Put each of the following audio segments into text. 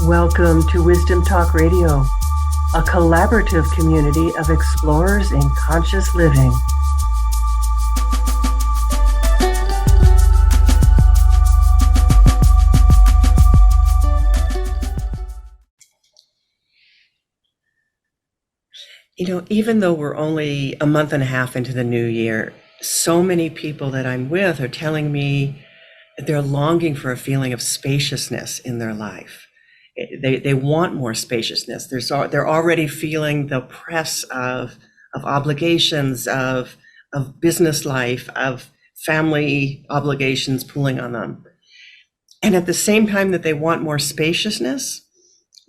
Welcome to Wisdom Talk Radio, a collaborative community of explorers in conscious living. Even though we're only a month and a half into the new year, so many people that I'm with are telling me that they're longing for a feeling of spaciousness in their life. They want more spaciousness. They're already feeling the press of obligations, of business life, of family obligations pulling on them. And at the same time that they want more spaciousness,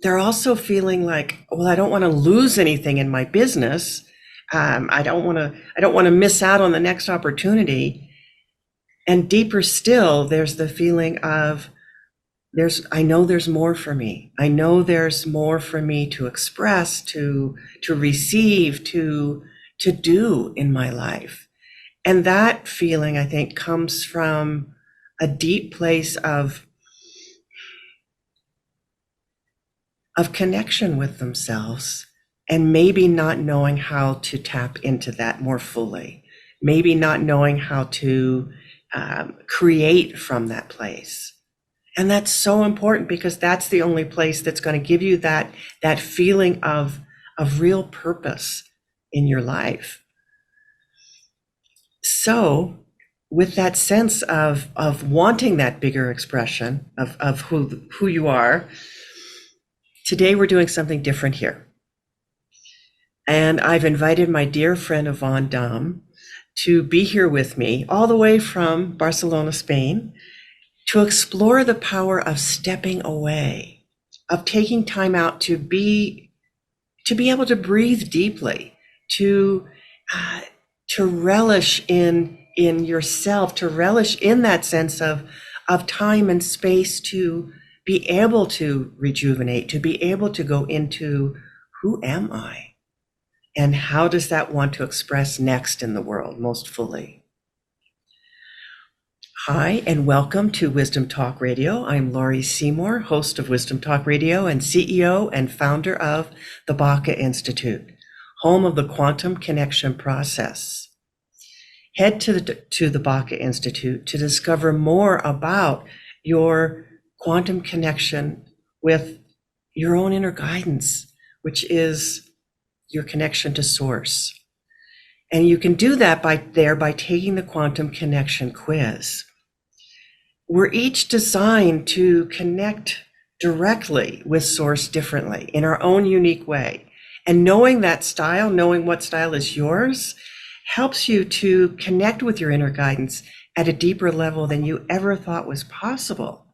they're also feeling like, well, I don't want to lose anything in my business. I don't want to miss out on the next opportunity. And deeper still, there's the feeling of I know there's more for me. I know there's more for me to express, to receive, to do in my life. And that feeling, I think, comes from a deep place of connection with themselves, and maybe not knowing how to tap into that more fully, maybe not knowing how to create from that place. And that's so important, because that's the only place that's going to give you that feeling of real purpose in your life. So with that sense of wanting that bigger expression of who you are, today we're doing something different here. And I've invited my dear friend Yvonne Dam to be here with me all the way from Barcelona, Spain, to explore the power of stepping away, of taking time out to be able to breathe deeply, to relish in yourself, to relish in that sense of time and space, to be able to rejuvenate, to be able to go into who am I? And how does that want to express next in the world most fully? Hi, and welcome to Wisdom Talk Radio. I'm Laurie Seymour, host of Wisdom Talk Radio and CEO and founder of the Baca Institute, home of the Quantum Connection Process. Head to the Baca Institute to discover more about your quantum connection with your own inner guidance, which is your connection to source. And you can do that by taking the Quantum Connection quiz. We're each designed to connect directly with source differently in our own unique way. And knowing that style, knowing what style is yours, helps you to connect with your inner guidance at a deeper level than you ever thought was possible.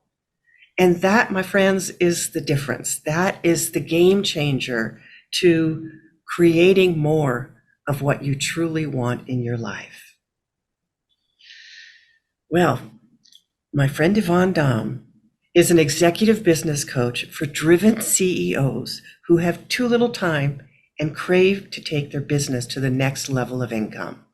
And that, my friends, is the difference. That is the game changer to creating more of what you truly want in your life. Well, my friend Yvonne Dam is an executive business coach for driven CEOs who have too little time and crave to take their business to the next level of income.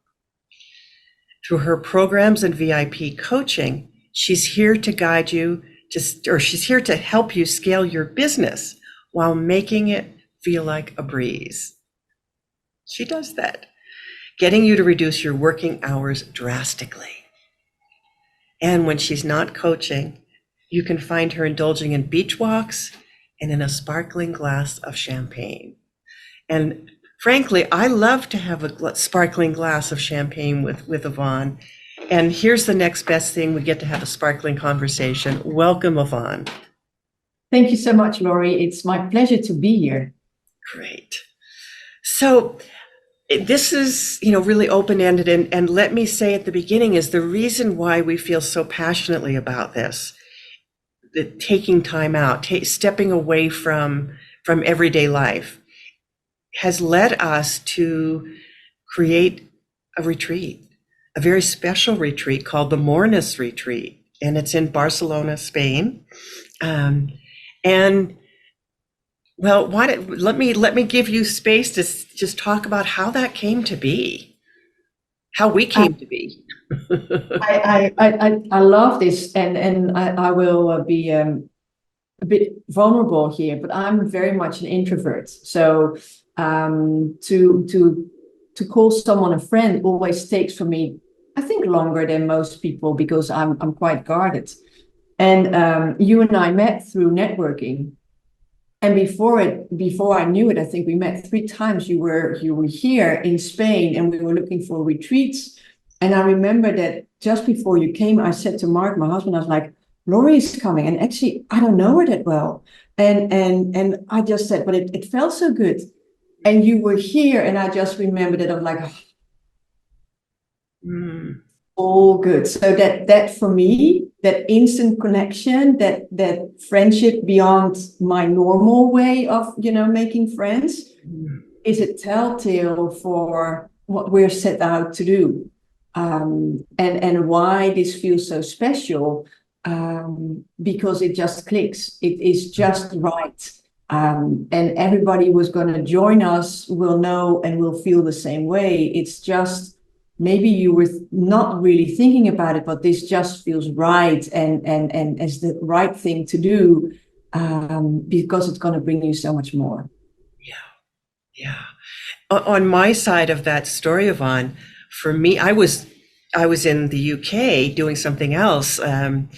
Through her programs and VIP coaching, she's here to guide you she's here to help you scale your business while making it feel like a breeze. She does that, getting you to reduce your working hours drastically. And when she's not coaching, you can find her indulging in beach walks and in a sparkling glass of champagne. And frankly, I love to have a sparkling glass of champagne with Yvonne. And here's the next best thing, we get to have a sparkling conversation. Welcome, Yvonne. Thank you so much, Laurie. It's my pleasure to be here. Great. So this is, really open-ended. And let me say at the beginning is the reason why we feel so passionately about this, that taking time out, stepping away from everyday life, has led us to create a retreat, a very special retreat called the Moreness Retreat. And it's in Barcelona, Spain. Well, let me give you space to just talk about how that came to be, how we came to be. I love this, and I will be a bit vulnerable here, but I'm very much an introvert. So to call someone a friend always takes for me, I think, longer than most people because I'm quite guarded. And you and I met through networking. And before I knew it, I think we met 3 times. You were here in Spain, and we were looking for retreats. And I remember that just before you came, I said to Mark, my husband, I was like, Laurie is coming, and actually I don't know her that well. And I just said, but it felt so good. And you were here, and I just remembered that. I'm like, all good. So that for me, that instant connection, that friendship beyond my normal way of making friends, is a telltale for what we're set out to do, and why this feels so special, because it just clicks. It is just right. And everybody who's going to join us will know and will feel the same way. It's just, maybe you were not really thinking about it, but this just feels right and as the right thing to do, because it's going to bring you so much more. Yeah. On my side of that story, Yvonne, for me, I was in the UK doing something else, and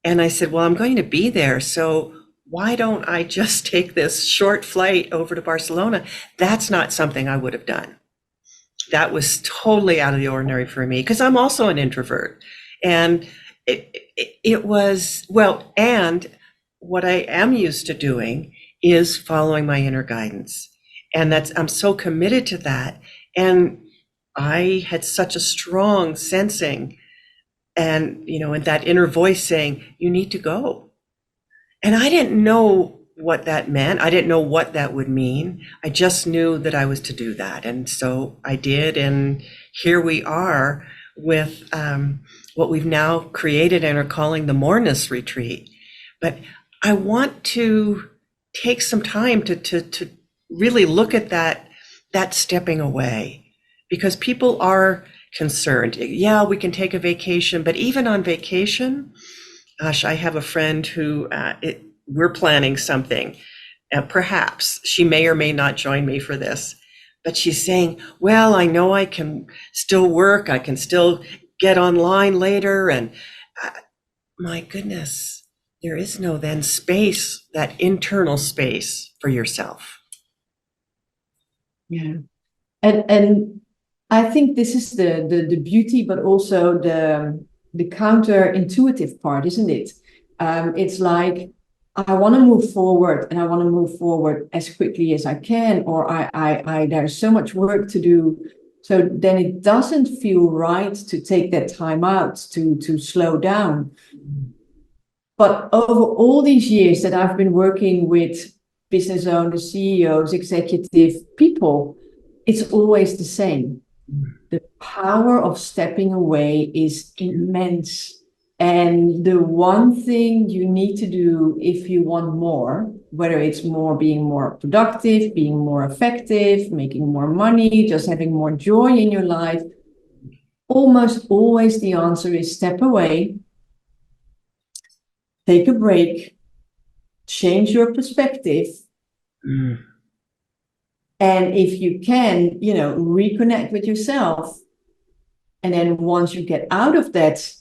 I said, well, I'm going to be there, so why don't I just take this short flight over to Barcelona? That's not something I would have done. That was totally out of the ordinary for me, because I'm also an introvert. And it was, well, and what I am used to doing is following my inner guidance. And I'm so committed to that. And I had such a strong sensing and, and that inner voice saying, you need to go. And I didn't know what that meant. I didn't know what that would mean. I just knew that I was to do that. And so I did. And here we are with what we've now created and are calling the Moreness Retreat. But I want to take some time to really look at that stepping away, because people are concerned. Yeah, we can take a vacation, but even on vacation, gosh, I have a friend who we're planning something. Perhaps she may or may not join me for this, but she's saying, well, I know I can still work. I can still get online later. And my goodness, there is no then space, that internal space for yourself. Yeah. And I think this is the beauty, but also the counterintuitive part, isn't it? It's like, I want to move forward, and I want to move forward as quickly as I can, or I there's so much work to do. So then it doesn't feel right to take that time out to slow down. But over all these years that I've been working with business owners, CEOs, executive people, it's always the same. The power of stepping away is immense. And the one thing you need to do if you want more, whether it's being more productive, being more effective, making more money, just having more joy in your life, almost always the answer is step away, take a break, change your perspective. And if you can, reconnect with yourself. And then once you get out of that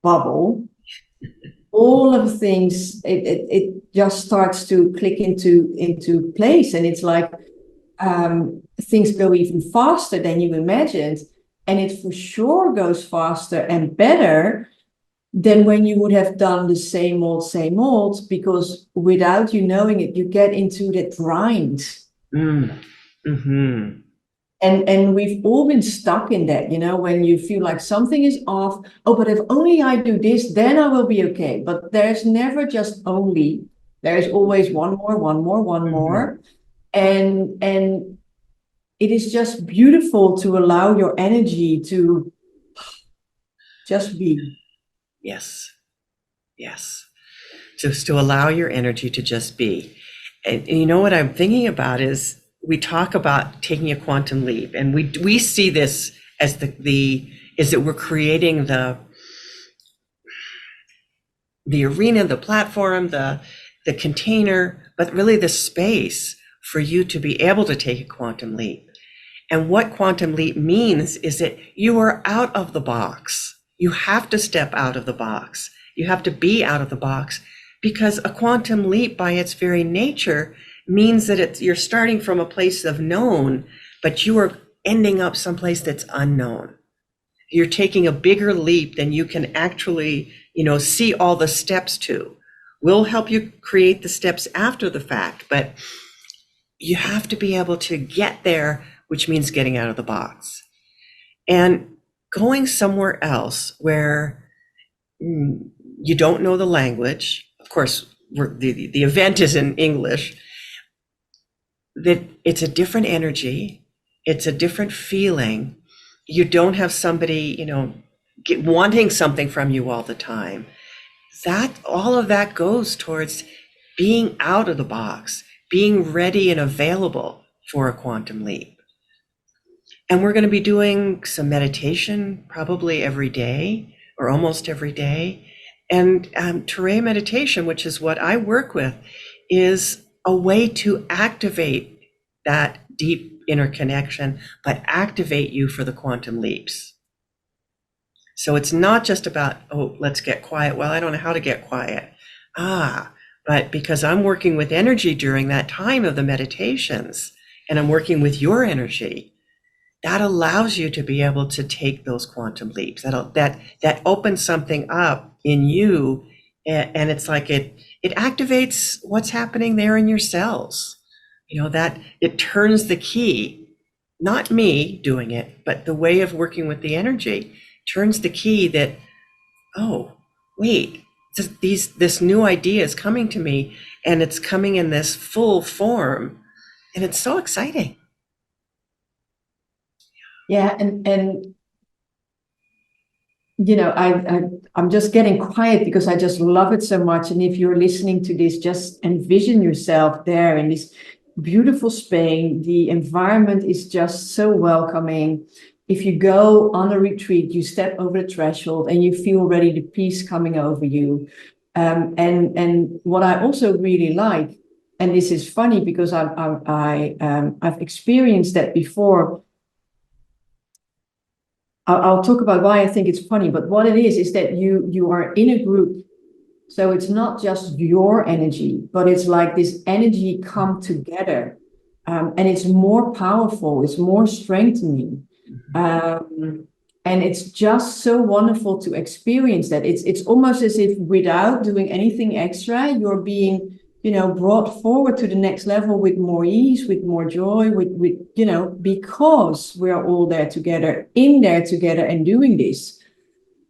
bubble, all of things, it just starts to click into place. And it's like things go even faster than you imagined. And it for sure goes faster and better than when you would have done the same old, because without you knowing it, you get into that grind. Mm-hmm. And we've all been stuck in that, when you feel like something is off. Oh, but if only I do this, then I will be okay. But there's never just only. There's always one more. And it is just beautiful to allow your energy to just be. Yes. Just to allow your energy to just be. And you know what I'm thinking about is, we talk about taking a quantum leap, and we see this as is that we're creating the arena, the platform, the container, but really the space for you to be able to take a quantum leap. And what quantum leap means is that you are out of the box. You have to step out of the box. You have to be out of the box, because a quantum leap by its very nature means that you're starting from a place of known, but you are ending up someplace that's unknown. You're taking a bigger leap than you can actually, see all the steps to. We'll help you create the steps after the fact, but you have to be able to get there, which means getting out of the box and going somewhere else where you don't know the language. Of course, the event is in English. That it's a different energy, it's a different feeling. You don't have somebody, wanting something from you all the time. All of that goes towards being out of the box, being ready and available for a quantum leap. And we're going to be doing some meditation probably every day or almost every day. And Terray meditation, which is what I work with, is a way to activate that deep inner connection, but activate you for the quantum leaps. So it's not just about, let's get quiet. Well, I don't know how to get quiet. But because I'm working with energy during that time of the meditations, and I'm working with your energy, that allows you to be able to take those quantum leaps. That opens something up in you, and it's like it activates what's happening there in your cells. That it turns the key, not me doing it, but the way of working with the energy turns the key that, wait, this new idea is coming to me, and it's coming in this full form, and it's so exciting. Yeah, and I'm just getting quiet because I just love it so much. And if you're listening to this, just envision yourself there in this beautiful Spain. The environment is just so welcoming. If you go on a retreat, you step over the threshold and you feel already the peace coming over you. And what I also really like, and this is funny because I've experienced that before. I'll talk about why I think it's funny, but what it is that you are in a group. So it's not just your energy, but it's like this energy come together. And it's more powerful, it's more strengthening. And it's just so wonderful to experience that. It's almost as if without doing anything extra, you're being, brought forward to the next level with more ease, with more joy, with because we're all there together, and doing this.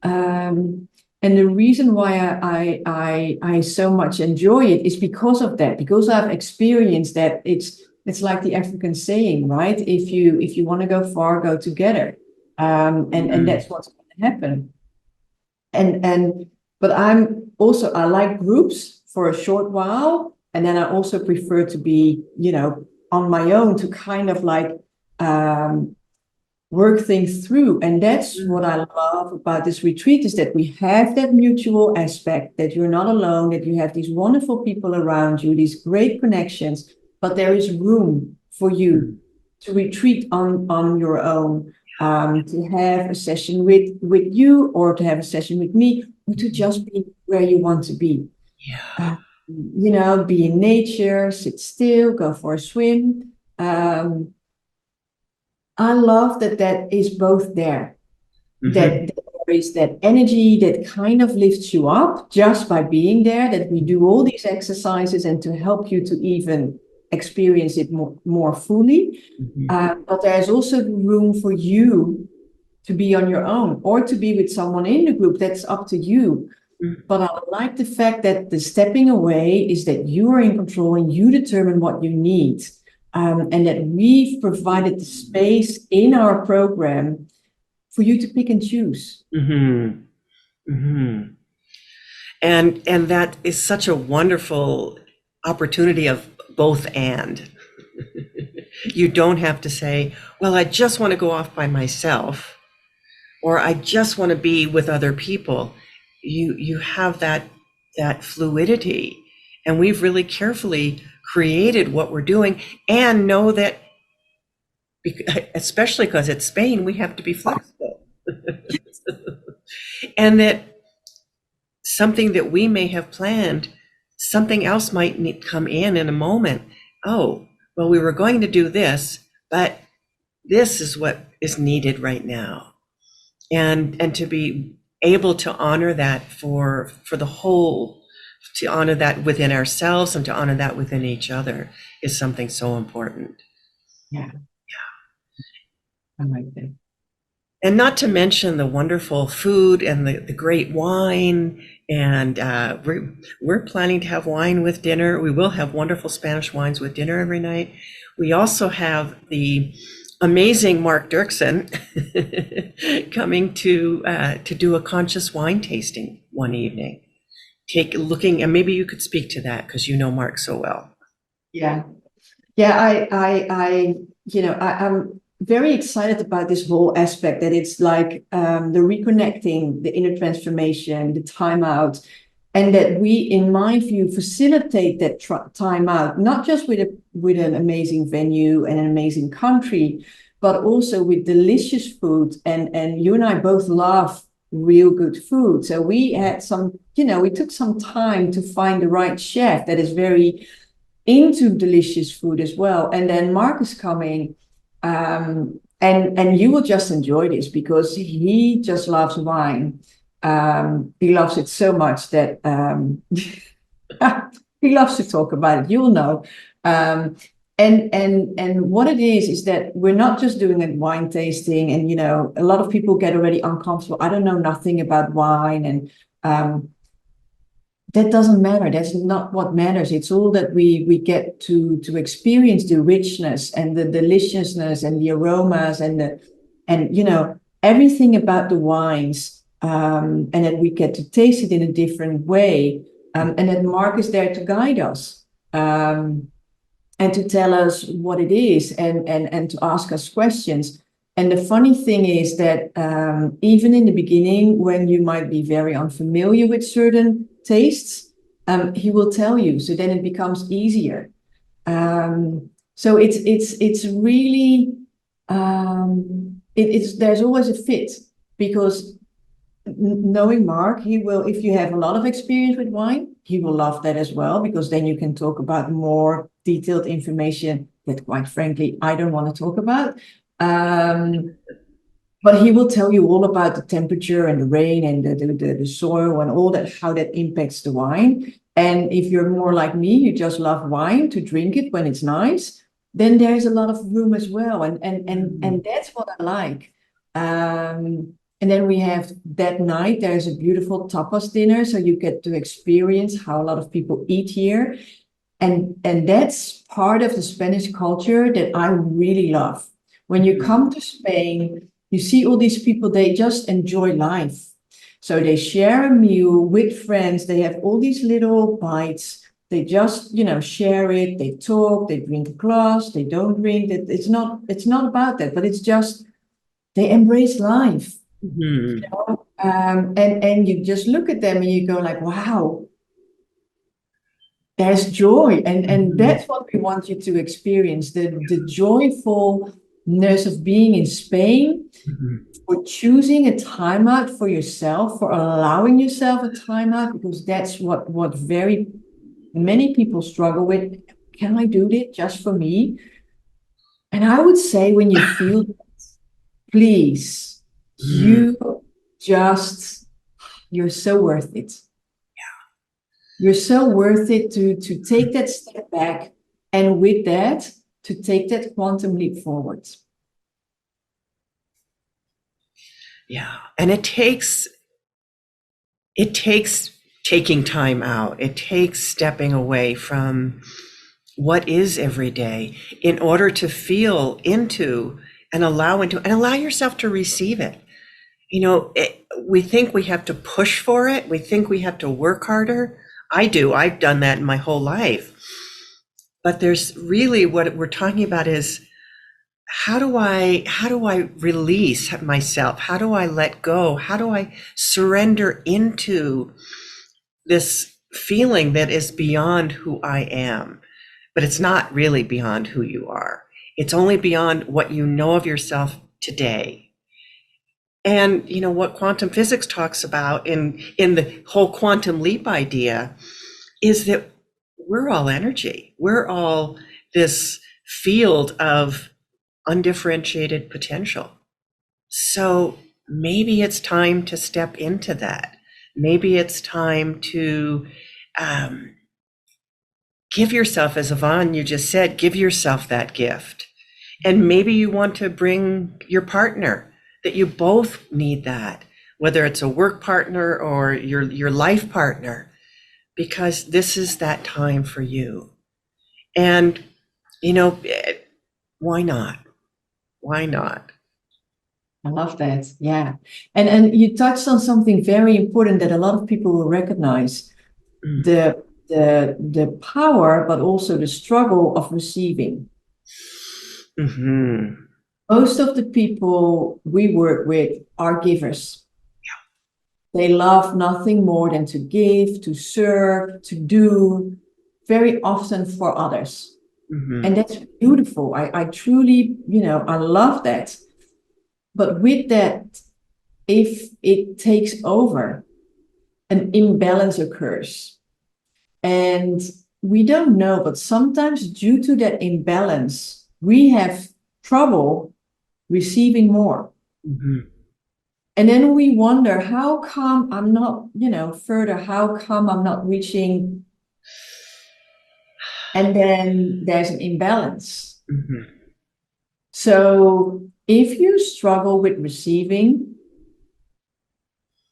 And the reason why I so much enjoy it is because of that, because I've experienced that. It's like the African saying, right? If you want to go far, go together. And that's what's going to happen. But I like groups for a short while, and then I also prefer to be, on my own to kind of like work things through. And that's what I love about this retreat, is that we have that mutual aspect, that you're not alone, that you have these wonderful people around you, these great connections, but there is room for you to retreat on your own, to have a session with you, or to have a session with me, or to just be where you want to be. Yeah. Be in nature, sit still, go for a swim. I love that is both there. That there is that energy that kind of lifts you up just by being there, that we do all these exercises and to help you to even experience it more fully. But there's also room for you to be on your own, or to be with someone in the group. That's up to you. But I like the fact that the stepping away is that you are in control and you determine what you need. And that we've provided the space in our program for you to pick and choose. And that is such a wonderful opportunity of both and. You don't have to say, well, I just want to go off by myself, or I just want to be with other people. You have that fluidity, And we've really carefully created what we're doing, and know that, especially because it's Spain, we have to be flexible. And that something that we may have planned, something else might come in a moment. Oh, well, we were going to do this, but this is what is needed right now. And to be able to honor that for the whole, to honor that within ourselves and to honor that within each other is something so important. Yeah. I like that. And not to mention the wonderful food and the great wine. And we're planning to have wine with dinner. We will have wonderful Spanish wines with dinner every night. We also have the amazing Mark Dirksen coming to do a conscious wine tasting one evening. And maybe you could speak to that because you know Mark so well. Yeah. I'm very excited about this whole aspect, that it's like the reconnecting, the inner transformation, the time out, and that we, in my view, facilitate that time out, not just with an amazing venue and an amazing country, but also with delicious food. And you and I both love real good food. So we had we took some time to find the right chef that is very into delicious food as well. And then Mark is coming, and you will just enjoy this because he just loves wine. He loves it so much that he loves to talk about it. You'll know. And what it is that we're not just doing a wine tasting, and a lot of people get already uncomfortable. I don't know nothing about wine, and that doesn't matter. That's not what matters. It's all that we get to experience the richness and the deliciousness and the aromas and everything about the wines, and that we get to taste it in a different way, and that Mark is there to guide us, and to tell us what it is, and to ask us questions. And the funny thing is that even in the beginning, when you might be very unfamiliar with certain tastes, he will tell you. So then it becomes easier. So it's really there's always a fit, because knowing Mark, he will, if you have a lot of experience with wine, he will love that as well, because then you can talk about more detailed information that, quite frankly, I don't want to talk about. But he will tell you all about the temperature and the rain and the soil and all that, how that impacts the wine. And if you're more like me, you just love wine to drink it when it's nice, then there's a lot of room as well. And that's what I like. And then we have that night, there's a beautiful tapas dinner. So you get to experience how a lot of people eat here. And that's part of the Spanish culture that I really love. When you come to Spain, you see all these people, they just enjoy life. So they share a meal with friends. They have all these little bites. They just, share it. They talk, they drink a glass, they don't drink it. It's not about that, but it's just, they embrace life. And you just look at them and you go like, wow, there's joy. And that's what we want you to experience, the joyfulness of being in Spain, for choosing a timeout for yourself, for allowing yourself a timeout, because that's what very many people struggle with. Can I do this just for me? And I would say, when you feel that, please, you're so worth it. You're so worth it to take that step back, and with that, to take that quantum leap forward. Yeah. And it takes taking time out. It takes stepping away from what is every day in order to feel into and allow yourself to receive it. We think we have to push for it. We think we have to work harder. I do. I've done that in my whole life. But there's really, what we're talking about is, how do I release myself? How do I let go? How do I surrender into this feeling that is beyond who I am, but it's not really beyond who you are. It's only beyond what you know of yourself today. And you know what quantum physics talks about in the whole quantum leap idea is that we're all energy. We're all this field of undifferentiated potential. So maybe it's time to step into that. Maybe it's time to give yourself, as Yvonne, you just said, give yourself that gift. And maybe you want to bring your partner, that you both need that, whether it's a work partner or your life partner, because this is that time for you. And, you know, why not? Why not? I love that. Yeah. And you touched on something very important that a lot of people will recognize. The power, but also the struggle of receiving. Mm-hmm. Most of the people we work with are givers. Yeah. They love nothing more than to give, to serve, to do, very often for others. Mm-hmm. And that's beautiful. I truly, I love that. But with that, if it takes over, an imbalance occurs. And we don't know, but sometimes due to that imbalance, we have trouble receiving more. Mm-hmm. And then we wonder, how come I'm not, further, how come I'm not reaching? And then there's an imbalance. Mm-hmm. So if you struggle with receiving,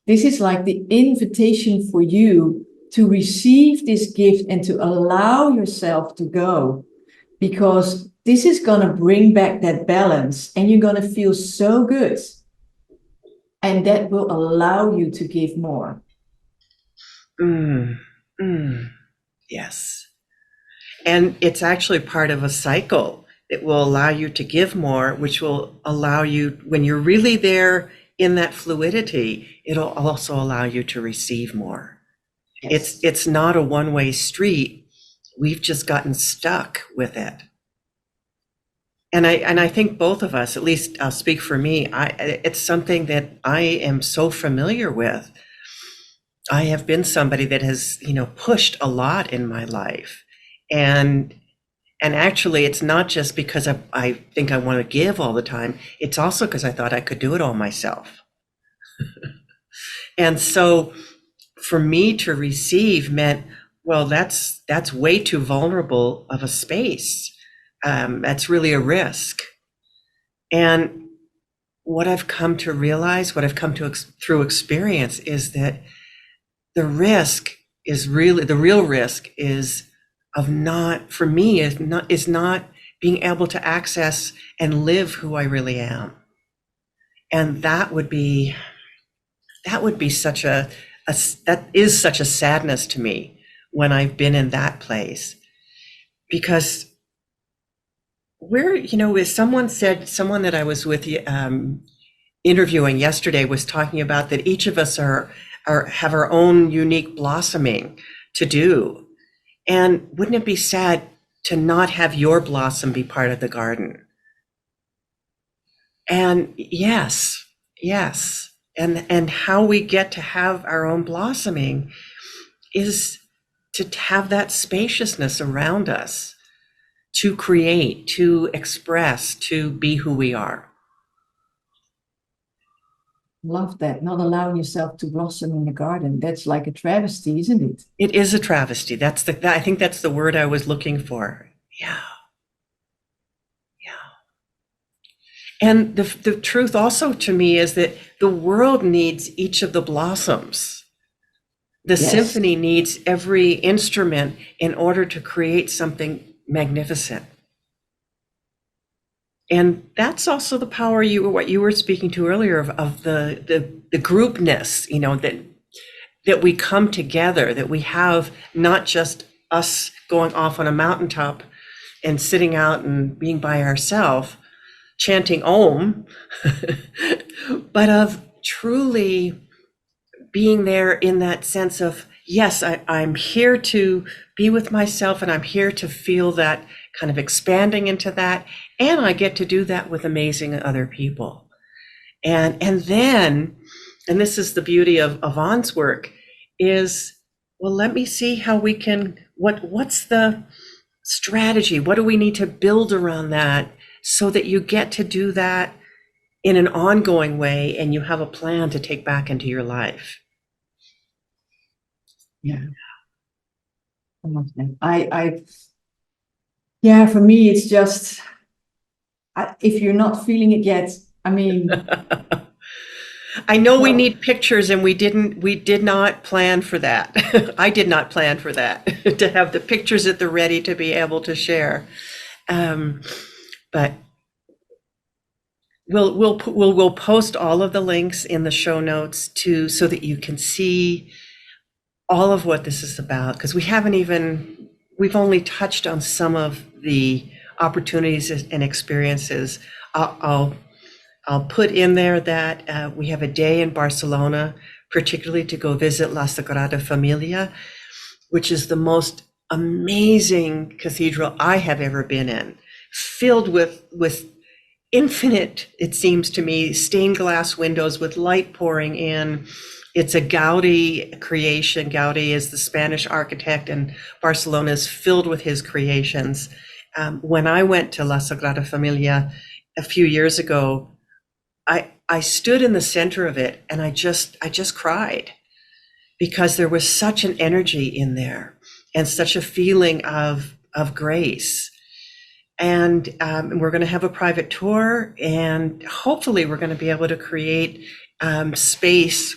this is like the invitation for you to receive this gift and to allow yourself to go, because this is going to bring back that balance and you're going to feel so good. And that will allow you to give more. Yes. And it's actually part of a cycle that will allow you to give more, which will allow you, when you're really there in that fluidity, it'll also allow you to receive more. Yes. It's not a one-way street. We've just gotten stuck with it. And I think both of us, at least I'll speak for me, it's something that I am so familiar with. I have been somebody that has, pushed a lot in my life. And actually, it's not just because I think I want to give all the time. It's also because I thought I could do it all myself. And so for me to receive meant, well, that's way too vulnerable of a space. That's really a risk. And what I've come to realize, what I've come to through experience, is that the real risk is of not, for me, is not being able to access and live who I really am. And that would be such that is such a sadness to me when I've been in that place. Because as someone that I was with interviewing yesterday was talking about that each of us have our own unique blossoming to do. And wouldn't it be sad to not have your blossom be part of the garden? And yes. And how we get to have our own blossoming is to have that spaciousness around us, to create, to express, to be who we are. Love that. Not allowing yourself to blossom in the garden. That's like a travesty, isn't it? It is a travesty. I think that's the word I was looking for. Yeah. And the truth also to me is that the world needs each of the blossoms. The symphony needs every instrument in order to create something magnificent. And that's also the power what you were speaking to earlier of the groupness, that we come together, that we have not just us going off on a mountaintop and sitting out and being by ourselves, chanting Om, but of truly being there in that sense of yes, I'm here to be with myself, and I'm here to feel that kind of expanding into that. And I get to do that with amazing other people. And then, and this is the beauty of Yvonne's work, is, well, let me see how we can, what's the strategy? What do we need to build around that so that you get to do that in an ongoing way and you have a plan to take back into your life? Yeah. I love that. Yeah, for me, it's just, if you're not feeling it yet, I mean, I know we well, need pictures, and we did not plan for that. I did not plan for that, to have the pictures at the ready to be able to share. But we'll post all of the links in the show notes too, so that you can see all of what this is about, because we've only touched on some of the opportunities and experiences. I'll put in there that we have a day in Barcelona, particularly to go visit La Sagrada Familia, which is the most amazing cathedral I have ever been in, filled with infinite, it seems to me, stained glass windows with light pouring in. It's a Gaudi creation. Gaudi is the Spanish architect, and Barcelona is filled with his creations. When I went to La Sagrada Familia a few years ago, I stood in the center of it, and I just cried, because there was such an energy in there and such a feeling of grace. And we're going to have a private tour, and hopefully we're going to be able to create space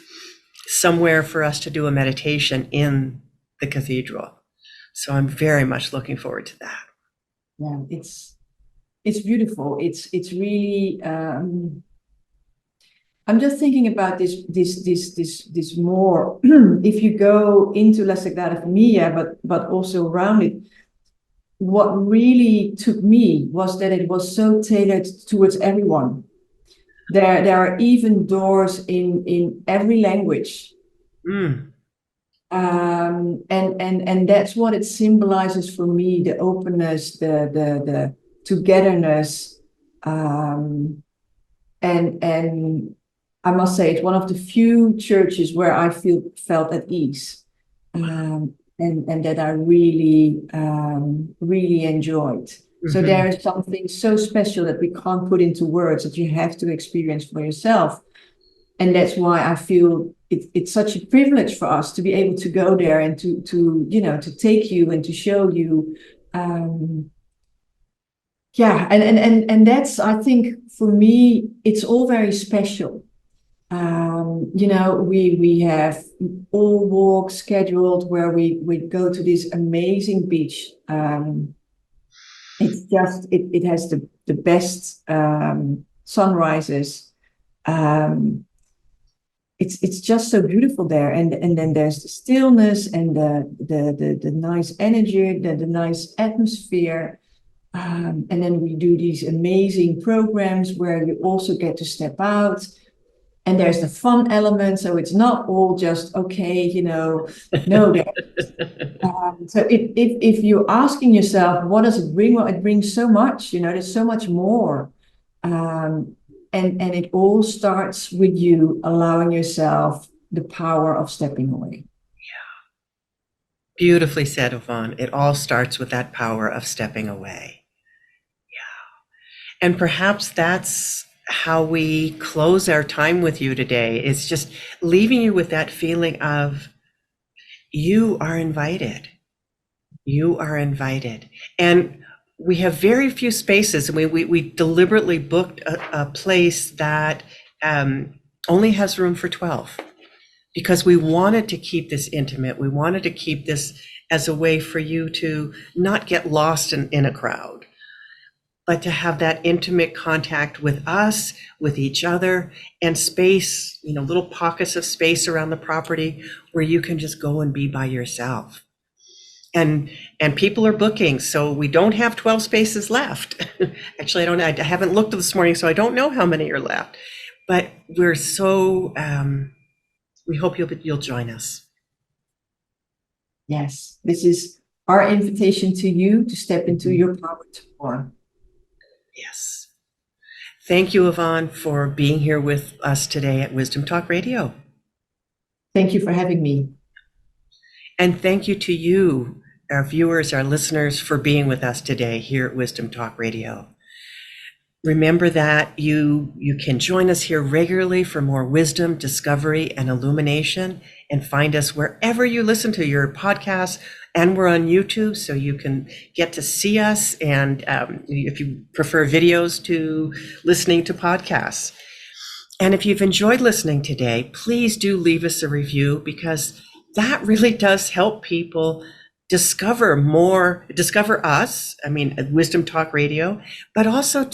somewhere for us to do a meditation in the cathedral. So I'm very much looking forward to that. yeah, it's beautiful. It's really. I'm just thinking about this more. If you go into La Sagrada Familia, but also around it, what really took me was that it was so tailored towards everyone. There are even doors in every language. Mm. And that's what it symbolizes for me: the openness, the togetherness, and I must say it's one of the few churches where I felt at ease, and that I really enjoyed. So there is something so special that we can't put into words, that you have to experience for yourself. And that's why I feel it's such a privilege for us to be able to go there and to take you and to show you. Yeah, and that's, I think, for me, it's all very special. We have all walks scheduled where we go to this amazing beach. It's just it has the best sunrises. It's just so beautiful there, and then there's the stillness and the nice energy, the nice atmosphere. And then we do these amazing programs where you also get to step out, and there's the fun element. So it's not all just, okay, no. So if you're asking yourself, what does it bring? Well, it brings so much, there's so much more. And it all starts with you allowing yourself the power of stepping away. Beautifully said, Yvonne. It all starts with that power of stepping away. And perhaps that's how we close our time with you today. It's just leaving you with that feeling of, you are invited. You are invited. And we have very few spaces. And we deliberately booked a place that only has room for 12, because we wanted to keep this intimate. We wanted to keep this as a way for you to not get lost in a crowd, but to have that intimate contact with us, with each other, and space, little pockets of space around the property where you can just go and be by yourself. And people are booking, so we don't have 12 spaces left. Actually, I haven't looked this morning, so I don't know how many are left. But we're so, we hope you'll join us. Yes, this is our invitation to you to step into your power tomorrow. Yes. Thank you, Yvonne, for being here with us today at Wisdom Talk Radio. Thank you for having me. And thank you to you, our viewers, our listeners, for being with us today here at Wisdom Talk Radio. Remember that you can join us here regularly for more wisdom, discovery, and illumination, and find us wherever you listen to your podcasts. And we're on YouTube, so you can get to see us, and if you prefer videos to listening to podcasts. And if you've enjoyed listening today, please do leave us a review, because that really does help people discover us, Wisdom Talk Radio, but also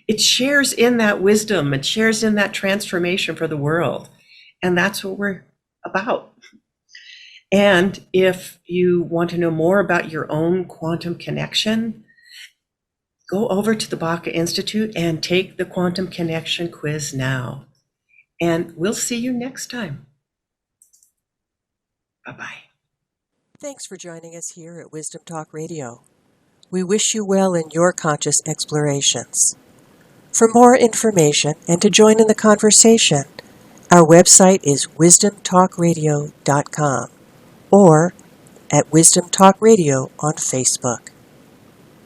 it shares in that wisdom, it shares in that transformation for the world. And that's what we're about. And if you want to know more about your own quantum connection, go over to the Baca Institute and take the Quantum Connection quiz now. And we'll see you next time. Bye-bye. Thanks for joining us here at Wisdom Talk Radio. We wish you well in your conscious explorations. For more information and to join in the conversation, our website is wisdomtalkradio.com or at Wisdom Talk Radio on Facebook.